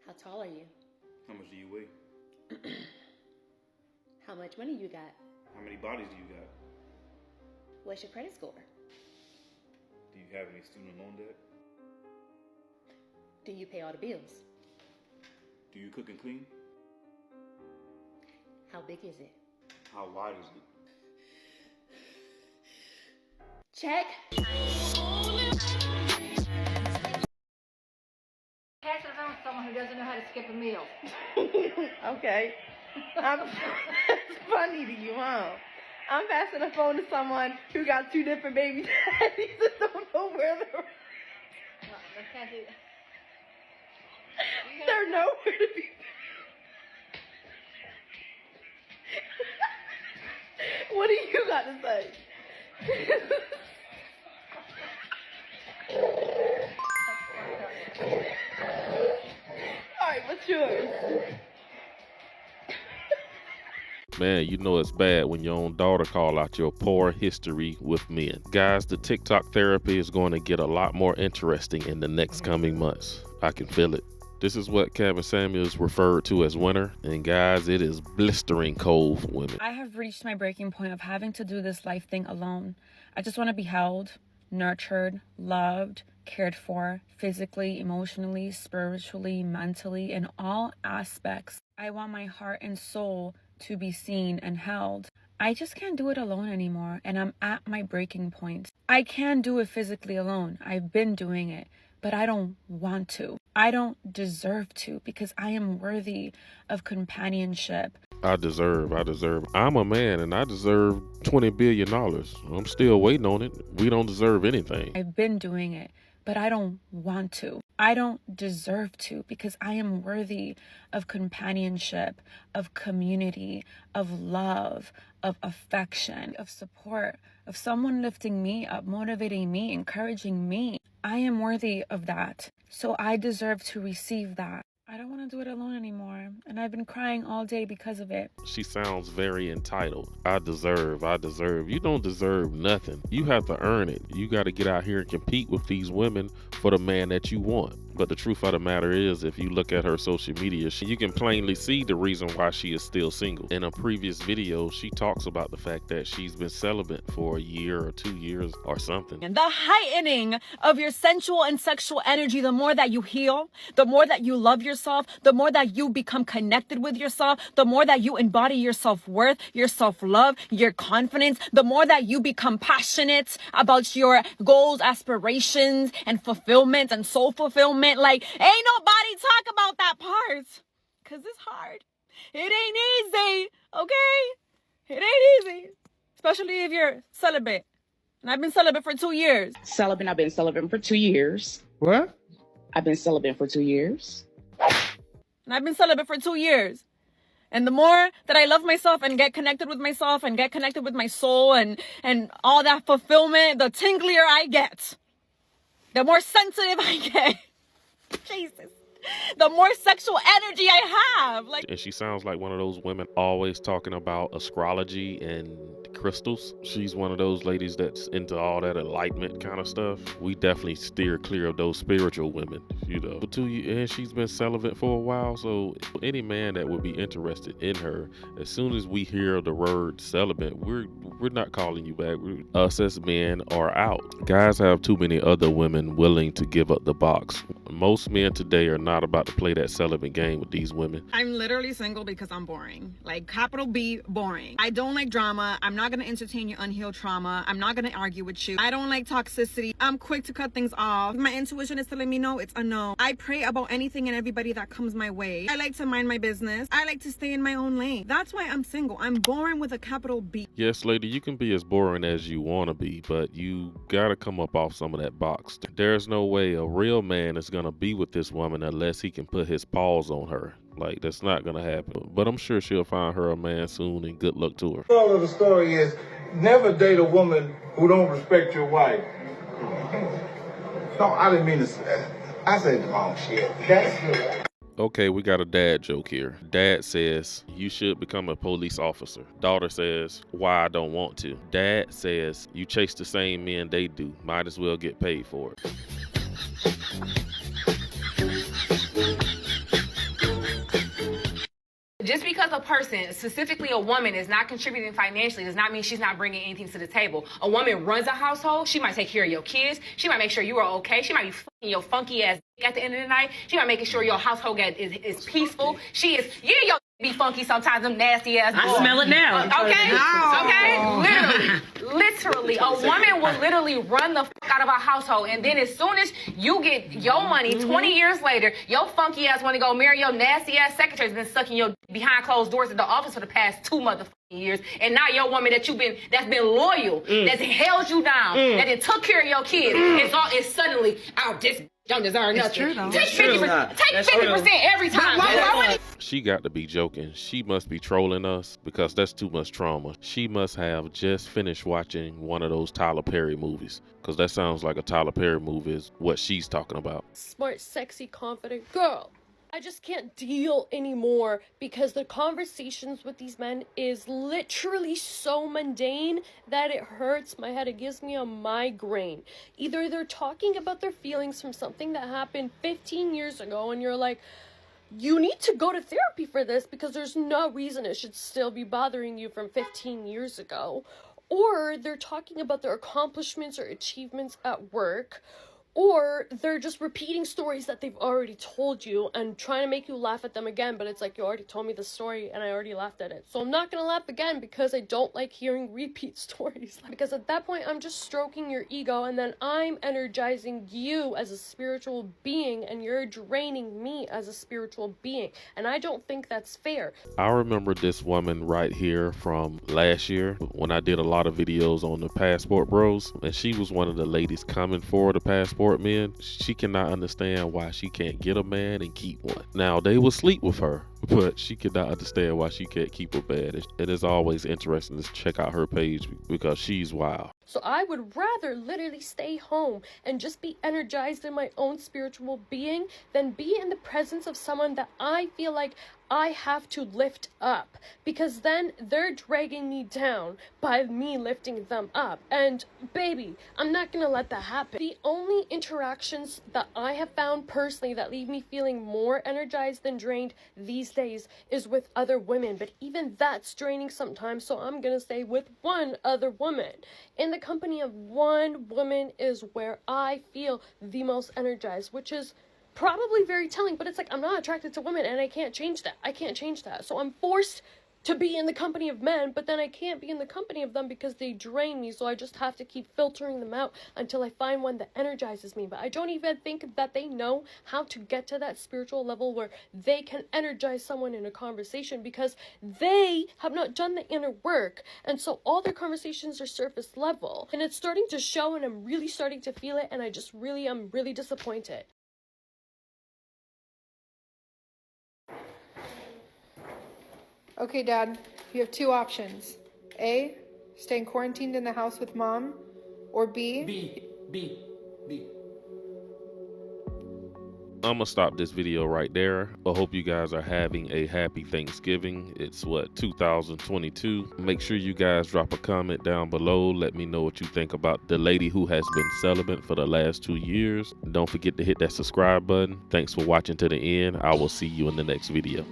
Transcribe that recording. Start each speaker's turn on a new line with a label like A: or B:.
A: How tall are you?
B: How much do you weigh?
A: How much money you got?
B: How many bodies do you got?
A: What's your credit score?
B: Do you have any student loan debt?
A: Do you pay all the bills?
B: Do you cook and clean?
A: How big is it?
B: How wide is it?
A: Check.
C: Pass it on to someone who doesn't know how to skip a meal.
D: Okay. It's funny to you, huh? I'm passing the phone to someone who got 2 different baby daddies and don't know where they're.
C: No, they can't do that.
D: They're nowhere to be. What do you got to say? All right, what's yours?
E: Man, you know it's bad when your own daughter call out your poor history with men. Guys, the TikTok therapy is going to get a lot more interesting in the next coming months. I can feel it. This is what Kevin Samuels referred to as winter, and guys, it is blistering cold for women.
F: I have reached my breaking point of having to do this life thing alone. I just want to be held, nurtured, loved, cared for, physically, emotionally, spiritually, mentally, in all aspects. I want my heart and soul to be seen and held. I just can't do it alone anymore, and I'm at my breaking point. I can do it physically alone. I've been doing it, but I don't want to. I don't deserve to, because I am worthy of companionship.
E: I deserve. I'm a man and I deserve $20 billion. I'm still waiting on it. We don't deserve anything.
F: I've been doing it, but I don't want to. I don't deserve to, because I am worthy of companionship, of community, of love, of affection, of support, of someone lifting me up, motivating me, encouraging me. I am worthy of that. So I deserve to receive that. I don't want to do it alone anymore, and I've been crying all day because of it.
E: She sounds very entitled. I deserve. You don't deserve nothing. You have to earn it. You got to get out here and compete with these women for the man that you want. But the truth of the matter is, if you look at her social media, you can plainly see the reason why she is still single. In a previous video, she talks about the fact that she's been celibate for a year or 2 years or something.
F: And the heightening of your sensual and sexual energy, the more that you heal, the more that you love yourself, the more that you become connected with yourself, the more that you embody your self-worth, your self-love, your confidence, the more that you become passionate about your goals, aspirations, and fulfillment and soul fulfillment. Like, ain't nobody talk about that part, because it's hard. It ain't easy, okay? It ain't easy, especially if you're celibate. And I've been celibate for 2 years.
G: I've been celibate for 2 years.
H: What?
G: I've been celibate for 2 years.
F: And I've been celibate for 2 years. And the more that I love myself and get connected with myself and get connected with my soul and all that fulfillment, the tinglier I get. The more sensitive I get. Jesus. The more sexual energy I have.
E: And she sounds like one of those women always talking about astrology and crystals. She's one of those ladies that's into all that enlightenment kind of stuff. We definitely steer clear of those spiritual women, you know. For 2 years, and she's been celibate for a while, so any man that would be interested in her, as soon as we hear the word celibate, we're not calling you back. Us as men are out. Guys have too many other women willing to give up the box. Most men today are not about to play that celibate game with these women.
F: I'm literally single because I'm boring. Like, capital B, boring. I don't like drama. I'm not going to entertain your unhealed trauma. I'm not going to argue with you. I don't like toxicity. I'm quick to cut things off. My intuition is telling me no, it's a no. I pray about anything and everybody that comes my way. I like to mind my business. I like to stay in my own lane. That's why I'm single. I'm boring with a capital B.
E: Yes, lady, you can be as boring as you want to be, but you got to come up off some of that box. There's no way a real man is going to be with this woman unless he can put his paws on her. Like, that's not gonna happen. But I'm sure she'll find her a man soon, and good luck to her.
H: The moral of the story is never date a woman who don't respect your wife. No, I didn't mean to say. I said the wrong shit. That's good.
E: Okay, we got a dad joke here. Dad says, you should become a police officer. Daughter says, why I don't want to. Dad says, you chase the same men they do. Might as well get paid for it.
I: a person, specifically a woman, is not contributing financially, does not mean she's not bringing anything to the table. A woman runs a household. She might take care of your kids. She might make sure you are okay. She might be fucking your funky ass at the end of the night. She might making sure your household is peaceful. She is, yeah, your be funky sometimes, them nasty ass boys.
F: I smell it now.
I: Okay? Literally, a woman will literally run the fuck out of a household, and then as soon as you get your money, 20 years later, your funky ass want to go marry your nasty ass secretary that's been sucking your behind closed doors at the office for the past 2 motherfucking years, and now your woman that's been loyal, that's held you down, that it took care of your kids, it's suddenly, oh, this don't deserve nothing.
F: True, though.
I: Take 50% every time.
E: She got to be joking. She must be trolling us because that's too much trauma. She must have just finished watching one of those Tyler Perry movies, because that sounds like a Tyler Perry movie is what she's talking about.
J: Smart, sexy, confident girl. I just can't deal anymore because the conversations with these men is literally so mundane that it hurts my head. It gives me a migraine. Either they're talking about their feelings from something that happened 15 years ago and you're like, you need to go to therapy for this because there's no reason it should still be bothering you from 15 years ago. Or they're talking about their accomplishments or achievements at work. Or they're just repeating stories that they've already told you and trying to make you laugh at them again, but it's like, you already told me the story and I already laughed at it. So I'm not going to laugh again because I don't like hearing repeat stories. Because at that point, I'm just stroking your ego and then I'm energizing you as a spiritual being and you're draining me as a spiritual being. And I don't think that's fair.
E: I remember this woman right here from last year when I did a lot of videos on the Passport Bros, and she was one of the ladies coming for the Passport men. She cannot understand why she can't get a man and keep one. Now, they will sleep with her, but she cannot understand why she can't keep a man. It is always interesting to check out her page because she's wild.
J: So I would rather literally stay home and just be energized in my own spiritual being than be in the presence of someone that I feel like I have to lift up, because then they're dragging me down by me lifting them up. And baby, I'm not gonna let that happen. The only interactions that I have found personally that leave me feeling more energized than drained these days is with other women, but even that's draining sometimes, so I'm gonna say with one other woman. In the company of one woman is where I feel the most energized, which is probably very telling, but it's like, I'm not attracted to women and I can't change that. I can't change that. So I'm forced to be in the company of men, but then I can't be in the company of them because they drain me. So I just have to keep filtering them out until I find one that energizes me. But I don't even think that they know how to get to that spiritual level where they can energize someone in a conversation because they have not done the inner work. And so all their conversations are surface level. And it's starting to show and I'm really starting to feel it. And I'm really disappointed.
K: Okay, Dad, you have two options. A, staying quarantined in the house with Mom, or B.
E: I'm gonna stop this video right there. I hope you guys are having a happy Thanksgiving. It's 2022. Make sure you guys drop a comment down below. Let me know what you think about the lady who has been celibate for the last 2 years. Don't forget to hit that subscribe button. Thanks for watching to the end. I will see you in the next video.